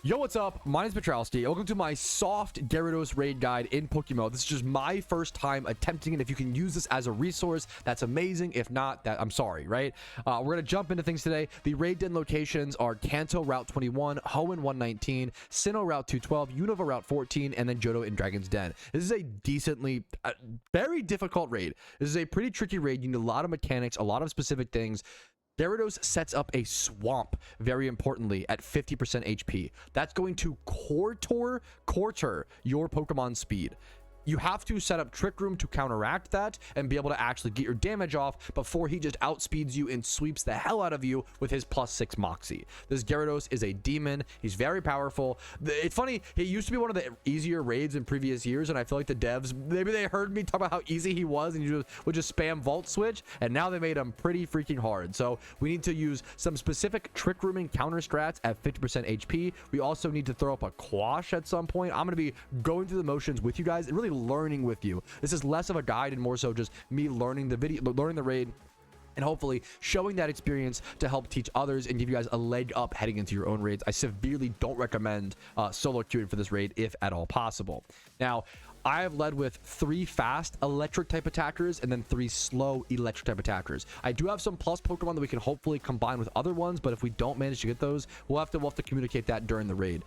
Yo, what's up? My name's Patrouski. Welcome to my soft Gyarados raid guide in PokeMMO. This is just my first time attempting it. If you can use this as a resource, that's amazing. If not, I'm sorry, right? We're going to jump into things today. The raid den locations are Kanto Route 21, Hoenn 119, Sinnoh Route 212, Unova Route 14, and then Johto in Dragon's Den. This is a decently, very difficult raid. This is a pretty tricky raid. You need a lot of mechanics, a lot of specific things. Gyarados sets up a swamp, very importantly, at 50% HP. That's going to quarter your Pokemon speed. You have to set up Trick Room to counteract that and be able to actually get your damage off before he just outspeeds you and sweeps the hell out of you with his +6 Moxie. This Gyarados is a demon. He's very powerful. It's funny, he used to be one of the easier raids in previous years, and I feel like the devs, maybe they heard me talk about how easy he was and you would just spam Volt Switch, and now they made him pretty freaking hard. So we need to use some specific Trick Rooming counter strats at 50% HP. We also need to throw up a Quash at some point. I'm going to be going through the motions with you guys and really learning with you. This is less of a guide and more so just me learning the raid, and hopefully showing that experience to help teach others and give you guys a leg up heading into your own raids. I severely don't recommend solo queuing for this raid if at all possible. Now, I have led with 3 fast electric type attackers and then 3 slow electric type attackers. I do have some plus Pokemon that we can hopefully combine with other ones, but if we don't manage to get those, we'll have to communicate that during the raid.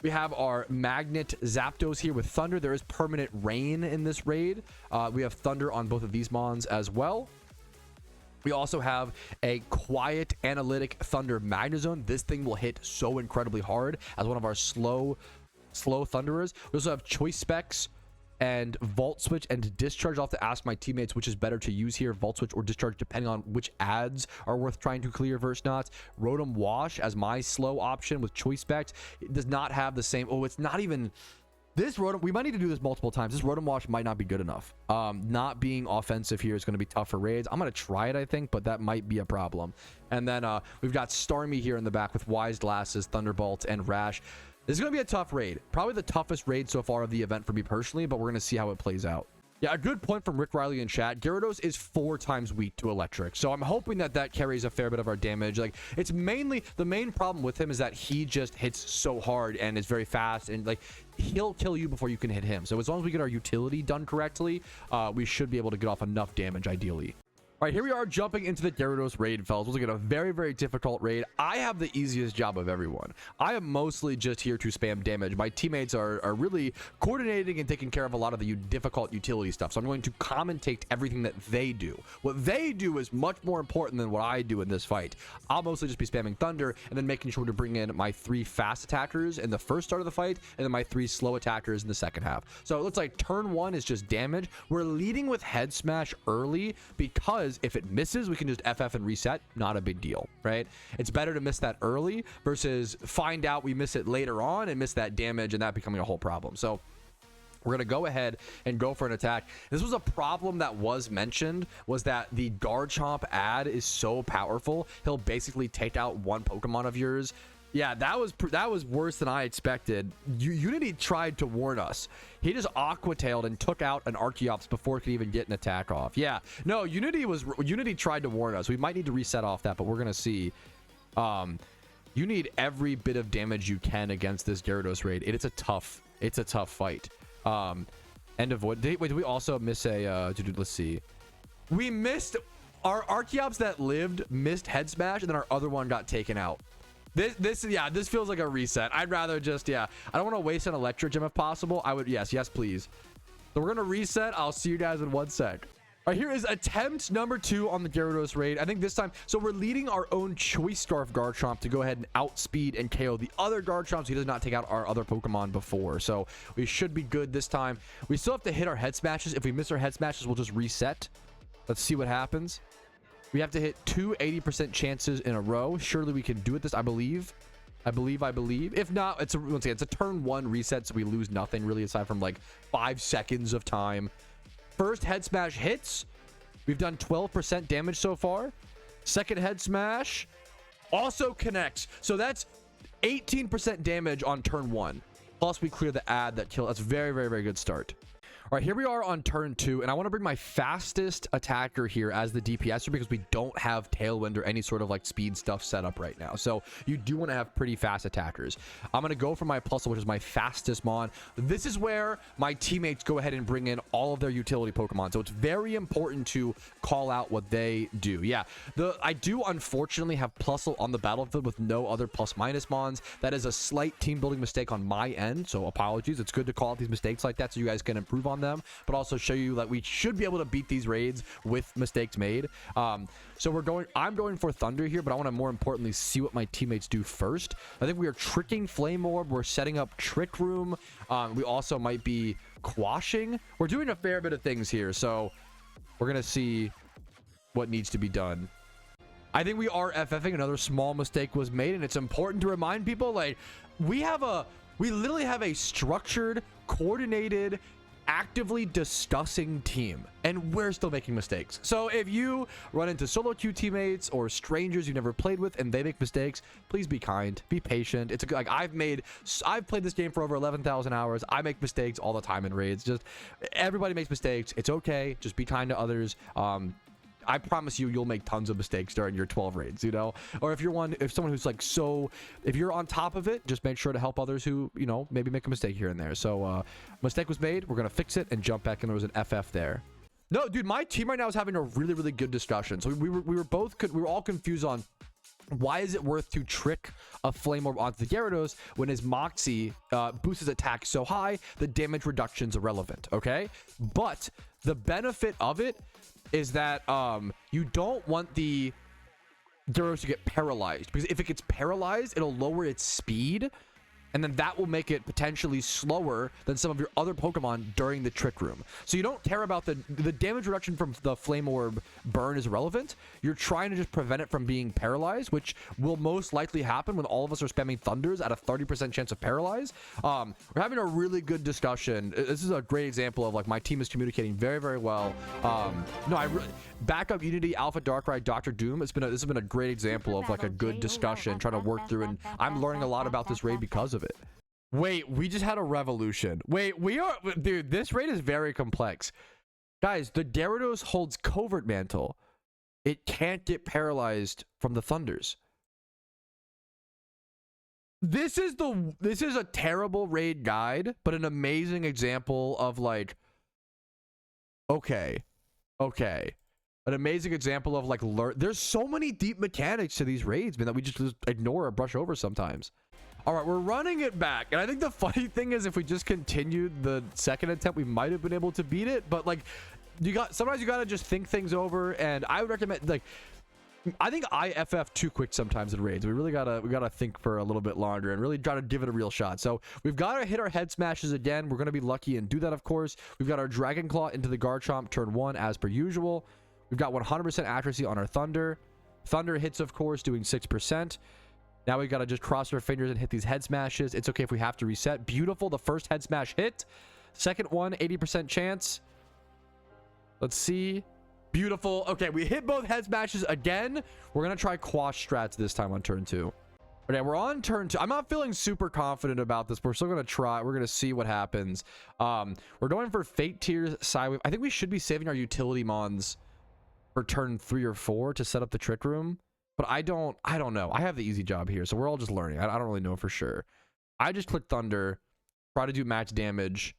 We have our Magnet Zapdos here with Thunder. There is permanent rain in this raid. We have Thunder on both of these mons as well. We also have a quiet analytic Thunder Magnezone. This thing will hit so incredibly hard as one of our slow Thunderers. We also have Choice Specs and Volt Switch and Discharge. I'll have to ask my teammates which is better to use here, Volt Switch or Discharge, depending on which ads are worth trying to clear versus not. Rotom Wash as my slow option with Choice Specs. It does not have the same, it's not even this Rotom. We might need to do this multiple times. This Rotom Wash might not be good enough. Not being offensive here is going to be tough for raids. I'm going to try it, I think, but that might be a problem. And then we've got Starmie here in the back with Wise Glasses, Thunderbolt, and Rash. This is going to be a tough raid. Probably the toughest raid so far of the event for me personally, but we're going to see how it plays out. Yeah, a good point from Rick Riley in chat. Gyarados is 4 times weak to electric. So I'm hoping that carries a fair bit of our damage. Like, it's mainly, the main problem with him is that he just hits so hard and is very fast, and like, he'll kill you before you can hit him. So as long as we get our utility done correctly, we should be able to get off enough damage ideally. All right, here we are jumping into the Gyarados raid, fellas. We'll get a very, very difficult raid. I have the easiest job of everyone. I am mostly just here to spam damage. My teammates are really coordinating and taking care of a lot of the difficult utility stuff. So I'm going to commentate everything that they do. What they do is much more important than what I do in this fight. I'll mostly just be spamming Thunder and then making sure to bring in my 3 fast attackers in the first start of the fight and then my 3 slow attackers in the second half. So it looks like turn 1 is just damage. We're leading with Head Smash early because if it misses, we can just FF and reset. Not a big deal, right? It's better to miss that early versus find out we miss it later on and miss that damage and that becoming a whole problem. So we're going to go ahead and go for an attack. This was a problem that was mentioned, was that the Garchomp ad is so powerful. He'll basically take out one Pokemon of yours. Yeah, that was worse than I expected. Unity tried to warn us. He just Aqua-tailed and took out an Archeops before it could even get an attack off. Yeah, no, Unity tried to warn us. We might need to reset off that, but we're gonna see. You need every bit of damage you can against this Gyarados raid. It's a tough fight. End of void. Wait, did we also miss a? Let's see. We missed our Archeops that lived, missed Head Smash, and then our other one got taken out. This feels like a reset. I'd rather just, I don't want to waste an electric gem if possible. I would, yes, please. So we're going to reset. I'll see you guys in 1 sec. All right, here is attempt number 2 on the Gyarados raid. I think this time, so we're leading our own Choice Scarf Garchomp to go ahead and outspeed and KO the other Garchomp so he does not take out our other Pokemon before. So we should be good this time. We still have to hit our Head Smashes. If we miss our Head Smashes, we'll just reset. Let's see what happens. We have to hit 2 80% chances in a row. Surely we can do it this, I believe. If not, once again, it's a turn 1 reset, so we lose nothing really aside from like 5 seconds of time. First Head Smash hits. We've done 12% damage so far. Second Head Smash also connects. So that's 18% damage on turn 1. Plus we clear the ad that kill. That's very, very, very good start. All right, here we are on turn 2, and I want to bring my fastest attacker here as the DPSer because we don't have Tailwind or any sort of like speed stuff set up right now. So you do want to have pretty fast attackers. I'm going to go for my Plusle, which is my fastest mon. This is where my teammates go ahead and bring in all of their utility Pokemon. So it's very important to call out what they do. Yeah, I do unfortunately have Plusle on the battlefield with no other plus-minus mons. That is a slight team building mistake on my end, so apologies. It's good to call out these mistakes like that so you guys can improve on them, but also show you that we should be able to beat these raids with mistakes made. So I'm going for Thunder here, but I want to more importantly see what my teammates do first. I think we are tricking Flame Orb. We're setting up Trick Room. We also might be quashing. We're doing a fair bit of things here, so we're gonna see what needs to be done. I think we are FFing. Another small mistake was made, and it's important to remind people, like, we literally have a structured, coordinated, actively discussing team, and we're still making mistakes. So if you run into solo queue teammates or strangers you've never played with and they make mistakes, please be kind, be patient. It's like I've played this game for over 11,000 hours. I make mistakes all the time in raids. Just everybody makes mistakes. It's okay. Just be kind to others. I promise you'll make tons of mistakes during your 12 raids, you know? Or if someone who's like, if you're on top of it, just make sure to help others who, you know, maybe make a mistake here and there. So, mistake was made. We're going to fix it and jump back, and there was an FF there. No, dude, my team right now is having a really, really good discussion. So we were all confused on why is it worth to trick a Flame Orb onto the Gyarados when his Moxie boosts his attack so high, the damage reduction's irrelevant, okay? But the benefit of it is that you don't want the Gyarados to get paralyzed, because if it gets paralyzed, it'll lower its speed, and then that will make it potentially slower than some of your other Pokemon during the Trick Room. So you don't care about the damage reduction from the Flame Orb burn is irrelevant. You're trying to just prevent it from being paralyzed, which will most likely happen when all of us are spamming Thunders at a 30% chance of paralyze. We're having a really good discussion. This is a great example of like my team is communicating very, very well. Backup Unity, Alpha Darkrai, Dr. Doom. This has been a great example of like a good discussion, trying to work through, and I'm learning a lot about this raid because of it. Wait, we just had a revolution. Wait, dude, this raid is very complex. Guys, the Gyarados holds Covert Mantle. It can't get paralyzed from the Thunders. This is a terrible raid guide, but an amazing example of like, okay. An amazing example of like, there's so many deep mechanics to these raids, man, that we just ignore or brush over sometimes. All right, we're running it back, and I think the funny thing is if we just continued the second attempt, we might have been able to beat it. But like, sometimes you gotta just think things over, and I would recommend, like, I think I FF too quick sometimes in raids. We gotta think for a little bit longer and really try to give it a real shot. So we've got to hit our head smashes again. We're gonna be lucky and do that, of course. We've got our Dragon Claw into the Garchomp turn 1 as per usual. We've got 100% accuracy on our Thunder. Thunder hits, of course, doing 6%. Now we've got to just cross our fingers and hit these head smashes. It's okay if we have to reset. Beautiful. The first head smash hit. Second one, 80% chance. Let's see. Beautiful. Okay, we hit both head smashes again. We're going to try quash strats this time on turn 2. Okay, we're on turn 2. I'm not feeling super confident about this, but we're still going to try. We're going to see what happens. We're going for Fate Tears, Psywave. I think we should be saving our utility mons for turn 3 or 4 to set up the Trick Room. But I don't know. I have the easy job here, so we're all just learning. I don't really know for sure. I just click Thunder, try to do max damage.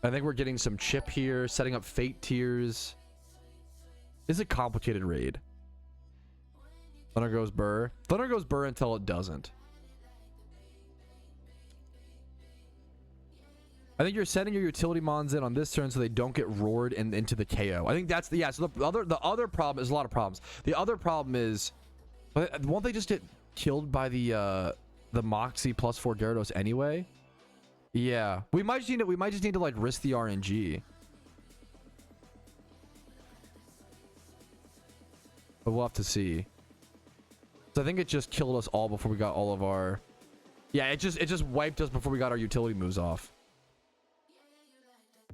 I think we're getting some chip here, setting up Fate Tears. This is a complicated raid. Thunder goes burr. Thunder goes burr until it doesn't. I think you're setting your utility mons in on this turn so they don't get roared into the KO. I think that's the, yeah. So the other problem is a lot of problems. The other problem is, won't they just get killed by the Moxie +4 Gyarados anyway? Yeah, we might just need to like risk the RNG. But we'll have to see. So I think it just killed us all before we got all of our. Yeah, it just wiped us before we got our utility moves off.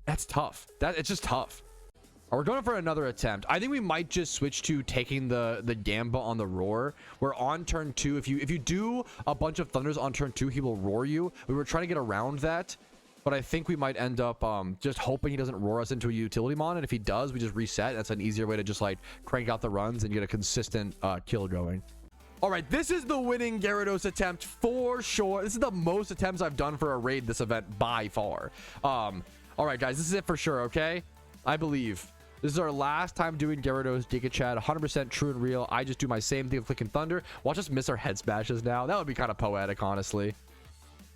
That's tough. It's just tough. We're going for another attempt. I think we might just switch to taking the Gamba on the roar. Where on turn 2, if you do a bunch of Thunders on turn 2, he will roar you. We were trying to get around that. But I think we might end up just hoping he doesn't roar us into a utility mon, and if he does, we just reset. That's an easier way to just like crank out the runs and get a consistent kill going. All right, this is the winning Gyarados attempt for sure. This is the most attempts I've done for a raid this event by far. All right, guys, this is it for sure, okay? I believe. This is our last time doing Gyarados Giga Chad, 100% true and real. I just do my same thing with Clicking Thunder. Watch us miss our head smashes now. That would be kind of poetic, honestly.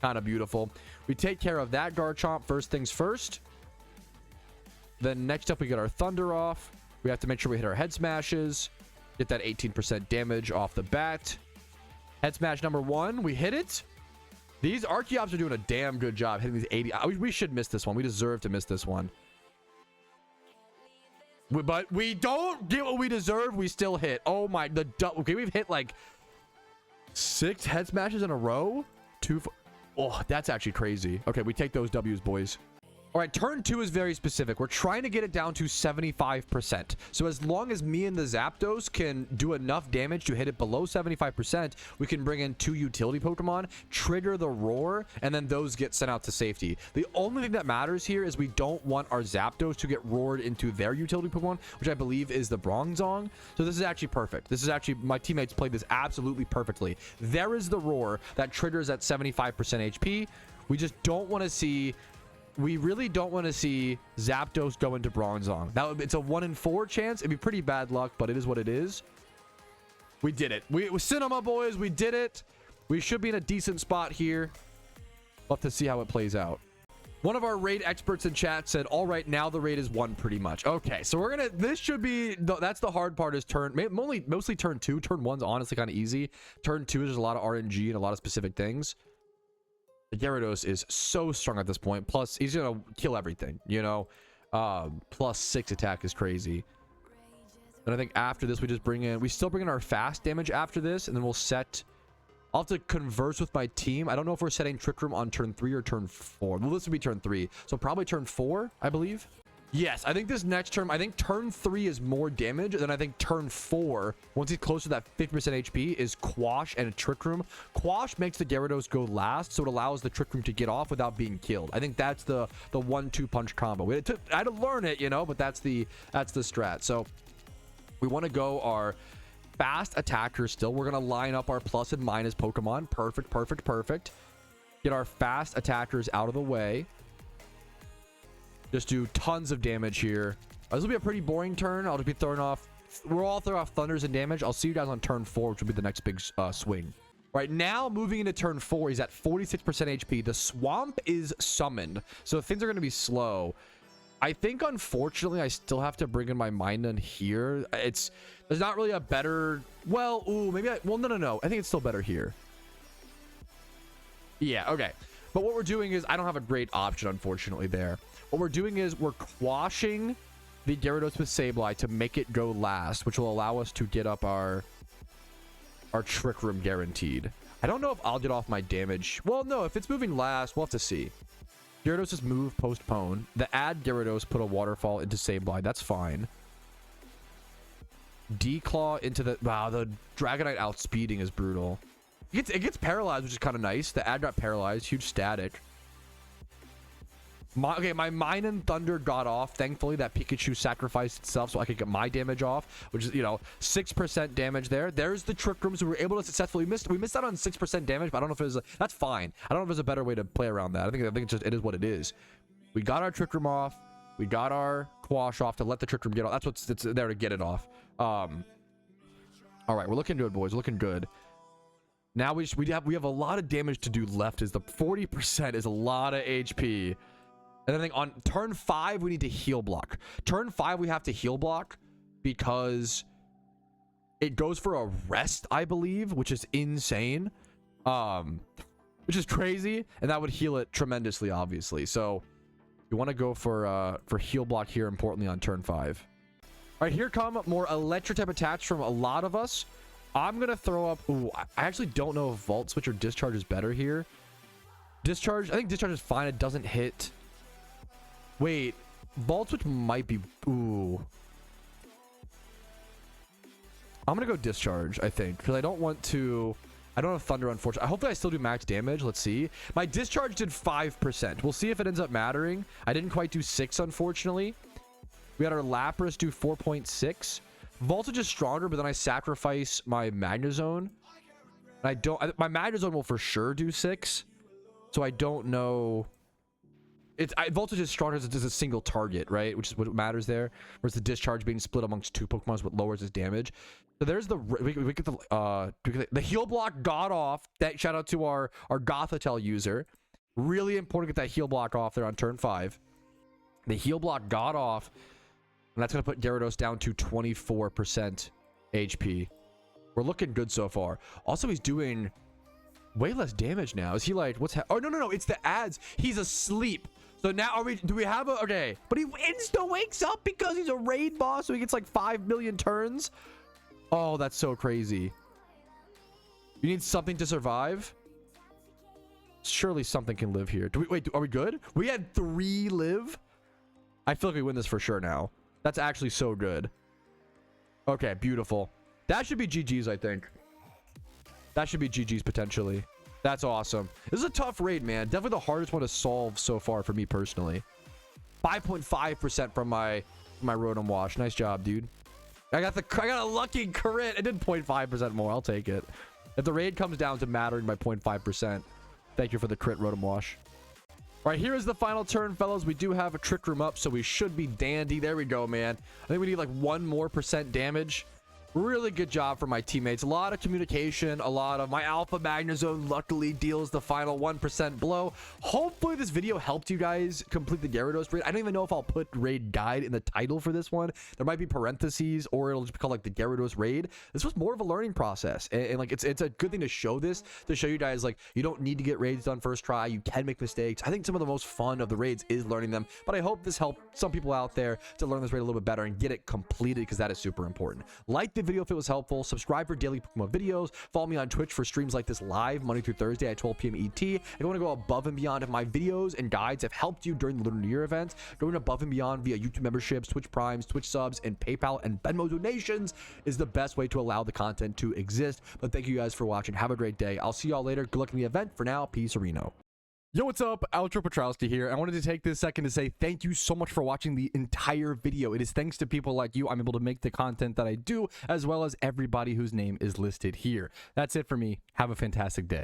Kind of beautiful. We take care of that Garchomp first things first. Then next up, we get our Thunder off. We have to make sure we hit our head smashes. Get that 18% damage off the bat. Head smash number 1. We hit it. These Archeops are doing a damn good job hitting these 80. We should miss this one. We deserve to miss this one. But we don't get what we deserve. We still hit. Oh my. Okay, we've hit like 6 head smashes in a row. 2. Oh, that's actually crazy. Okay, we take those W's, boys. All right, turn 2 is very specific. We're trying to get it down to 75%. So as long as me and the Zapdos can do enough damage to hit it below 75%, we can bring in 2 utility Pokemon, trigger the roar, and then those get sent out to safety. The only thing that matters here is we don't want our Zapdos to get roared into their utility Pokemon, which I believe is the Bronzong. So this is actually perfect. This is actually, my teammates played this absolutely perfectly. There is the roar that triggers at 75% HP. We just don't want to see... We really don't want to see Zapdos go into Bronzong. It's a 1 in 4 chance. It'd be pretty bad luck, but it is what it is. We did it. Cinema, boys. We did it. We should be in a decent spot here. We'll have to see how it plays out. One of our raid experts in chat said, all right, now the raid is won pretty much. Okay, so we're going to... This should be... That's the hard part is mostly turn 2. Turn 1's honestly kind of easy. Turn 2 is just a lot of RNG and a lot of specific things. The Gyarados is so strong at this point. Plus, he's going to kill everything, you know? Plus 6 attack is crazy. And I think after this, we just bring in... We still bring in our fast damage after this, and then we'll set... I'll have to converse with my team. I don't know if we're setting Trick Room on turn 3 or turn 4. Well, this would be turn 3. So probably turn 4, I believe. Yes, I think this next turn, I think turn 3 is more damage. And then I think turn 4, once he's close to that 50% HP, is Quash and a Trick Room. Quash makes the Gyarados go last, so it allows the Trick Room to get off without being killed. I think that's the 1-2 punch combo. I had to learn it, you know, but that's the strat. So we want to go our fast attackers still. We're going to line up our plus and minus Pokemon. Perfect, perfect, perfect. Get our fast attackers out of the way. Just do tons of damage here. This will be a pretty boring turn. I'll just be throwing off... We'll all throw off thunders and damage. I'll see you guys on turn 4, which will be the next big swing. Right now, moving into turn 4, he's at 46% HP. The swamp is summoned, so things are going to be slow. I think, unfortunately, I still have to bring in my Minun here. There's not really a better... Well, ooh, maybe no. I think it's still better here. Yeah, okay. But what we're doing is... I don't have a great option, unfortunately, there. What we're doing is we're quashing the Gyarados with Sableye to make it go last, which will allow us to get up our Trick Room guaranteed. I don't know if I'll get off my damage. Well, no, if it's moving last, we'll have to see. Gyarados' move postpone. The add Gyarados put a waterfall into Sableye. That's fine. Declaw into the... Wow, the Dragonite outspeeding is brutal. It gets paralyzed, which is kind of nice. The ad got paralyzed. Huge static. Okay, my Minun Thunder got off. Thankfully, that Pikachu sacrificed itself so I could get my damage off, which is, you know, 6% damage there. There's the Trick Room, so we were able to successfully we missed out on 6% damage, but I don't know if there's that's fine. I don't know if there's a better way to play around that. I think it's just, it is what it is. We got our Trick Room off. We got our Quash off to let the Trick Room get off. That's what's it's there to get it off. All right, we're looking good, boys. We're looking good. Now we have a lot of damage to do left. Is the 40% is a lot of HP. And I think on turn 5, we need to heal block. Turn 5, we have to heal block because it goes for a rest, I believe, which is insane. Which is crazy. And that would heal it tremendously, obviously. So you want to go for heal block here, importantly, on turn 5. All right, here come more electric type attacks from a lot of us. I'm going to throw up... Ooh, I actually don't know if Volt Switch or Discharge is better here. Discharge, I think Discharge is fine. It doesn't hit... Wait, Volt Switch might be... Ooh. I'm going to go Discharge, I think. Because I don't want to... I don't have Thunder, unfortunately. Hopefully I still do max damage. Let's see. My discharge did 5%. We'll see if it ends up mattering. I didn't quite do 6, unfortunately. We had our Lapras do 4.6. Voltage is stronger, but then I sacrifice my Magnezone. And I don't... my Magnezone will for sure do 6. So I don't know... Voltage is stronger as it does a single target, right? Which is what matters there. Whereas the discharge being split amongst 2 Pokemon is what lowers his damage. So there's the we get the heal block got off. That shout out to our Gothitelle user. Really important to get that heal block off there on turn 5. The heal block got off, and that's gonna put Gyarados down to 24% HP. We're looking good so far. Also, he's doing way less damage now. Is he like oh no, it's the ads. He's asleep. So now do we have a okay, but he insta wakes up because he's a raid boss, so he gets like 5 million turns. Oh, that's so crazy. You need something to survive. Surely something can live here. Wait, are we good? We had 3 live. I feel like we win this for sure now. That's actually so good. Okay, beautiful. That should be GG's, I think. That should be GG's potentially. That's awesome. This is a tough raid, man. Definitely the hardest one to solve so far for me personally. 5.5% from my Rotom Wash. Nice job, dude. I got a lucky crit. It did 0.5% more. I'll take it. If the raid comes down to mattering by 0.5%, thank you for the crit, Rotom Wash. All right, here is the final turn, fellas. We do have a Trick Room up, so we should be dandy. There we go, man. I think we need like 1% more damage. Really good job for my teammates. A lot of communication, a lot of my Alpha Magnezone luckily deals the final 1% blow. Hopefully this video helped you guys complete the Gyarados raid. I don't even know if I'll put raid guide in the title for this one. There might be parentheses, or it'll just be called like the Gyarados raid. This was more of a learning process, and like it's a good thing to show this, to show you guys like you don't need to get raids done first try. You can make mistakes. I think some of the most fun of the raids is learning them, but I hope this helped some people out there to learn this raid a little bit better and get it completed, because that is super important. Like the video if it was helpful. Subscribe for daily PokeMMO videos. Follow me on Twitch for streams like this live Monday through Thursday at 12 p.m. ET. If you want to go above and beyond, if my videos and guides have helped you during the Lunar New Year events, going above and beyond via YouTube memberships, Twitch Primes, Twitch subs, and PayPal and Venmo donations is the best way to allow the content to exist. But thank you guys for watching. Have a great day. I'll see y'all later. Good luck in the event. For now, peace, Reno. Yo, what's up? Outro Patrouski here. I wanted to take this second to say thank you so much for watching the entire video. It is thanks to people like you I'm able to make the content that I do, as well as everybody whose name is listed here. That's it for me. Have a fantastic day.